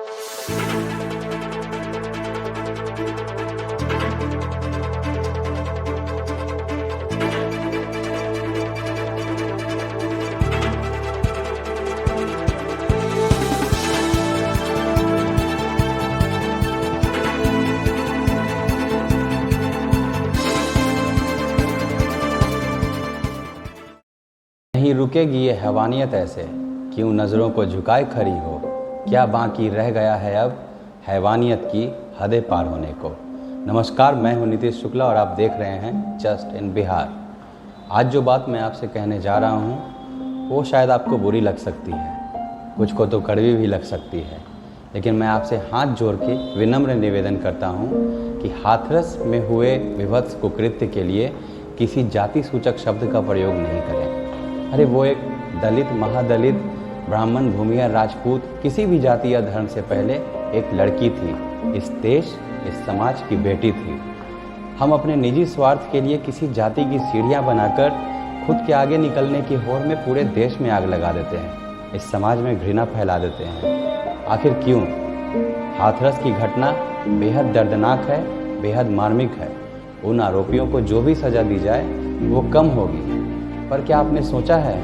नहीं रुकेगी ये हैवानियत ऐसे, क्यों नज़रों को झुकाए खड़ी हो। क्या बाकी रह गया है अब हैवानियत की हदें पार होने को। नमस्कार, मैं हूं नीतीश शुक्ला और आप देख रहे हैं जस्ट इन बिहार। आज जो बात मैं आपसे कहने जा रहा हूं वो शायद आपको बुरी लग सकती है, कुछ को तो कड़वी भी लग सकती है, लेकिन मैं आपसे हाथ जोड़ के विनम्र निवेदन करता हूं कि हाथरस में हुए विभत्स कुकृत्य के लिए किसी जाति सूचक शब्द का प्रयोग नहीं करें। अरे वो एक दलित, महादलित, ब्राह्मण, भूमिया, राजपूत, किसी भी जाति या धर्म से पहले एक लड़की थी, इस देश, इस समाज की बेटी थी। हम अपने निजी स्वार्थ के लिए किसी जाति की सीढ़ियां बनाकर खुद के आगे निकलने की होड़ में पूरे देश में आग लगा देते हैं, इस समाज में घृणा फैला देते हैं। आखिर क्यों? हाथरस की घटना बेहद दर्दनाक है, बेहद मार्मिक है। उन आरोपियों को जो भी सज़ा दी जाए वो कम होगी, पर क्या आपने सोचा है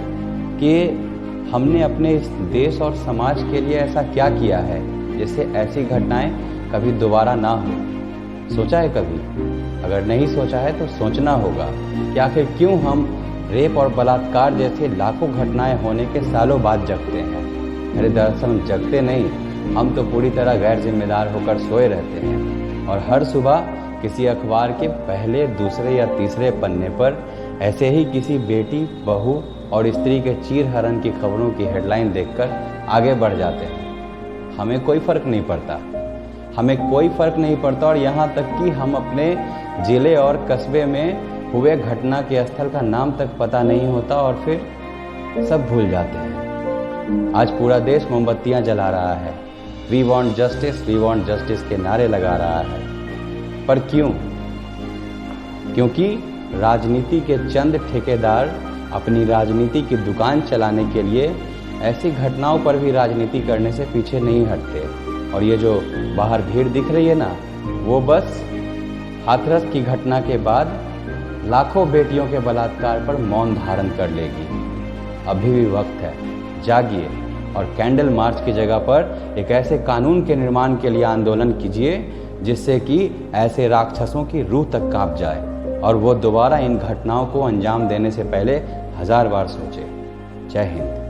कि हमने अपने इस देश और समाज के लिए ऐसा क्या किया है जिससे ऐसी घटनाएं कभी दोबारा ना हो? सोचा है कभी? अगर नहीं सोचा है तो सोचना होगा कि आखिर क्यों हम रेप और बलात्कार जैसे लाखों घटनाएं होने के सालों बाद जगते हैं। अरे दरअसल हम जगते नहीं, हम तो पूरी तरह गैर जिम्मेदार होकर सोए रहते हैं और हर सुबह किसी अखबार के पहले, दूसरे या तीसरे पन्ने पर ऐसे ही किसी बेटी, बहू और स्त्री के चीरहरण की खबरों की हेडलाइन देखकर आगे बढ़ जाते हैं। हमें कोई फ़र्क नहीं पड़ता, हमें कोई फ़र्क नहीं पड़ता और यहाँ तक कि हम अपने ज़िले और कस्बे में हुए घटना के स्थल का नाम तक पता नहीं होता और फिर सब भूल जाते हैं। आज पूरा देश मोमबत्तियाँ जला रहा है, वी वॉन्ट जस्टिस के नारे लगा रहा है। पर क्यों? क्योंकि राजनीति के चंद ठेकेदार अपनी राजनीति की दुकान चलाने के लिए ऐसी घटनाओं पर भी राजनीति करने से पीछे नहीं हटते। और ये जो बाहर भीड़ दिख रही है ना, वो बस हाथरस की घटना के बाद लाखों बेटियों के बलात्कार पर मौन धारण कर लेगी। अभी भी वक्त है, जागिए और कैंडल मार्च की जगह पर एक ऐसे कानून के निर्माण के लिए आंदोलन कीजिए जिससे कि ऐसे राक्षसों की रूह तक कांप जाए और वो दोबारा इन घटनाओं को अंजाम देने से पहले 1000 बार सोचे। जय हिंद।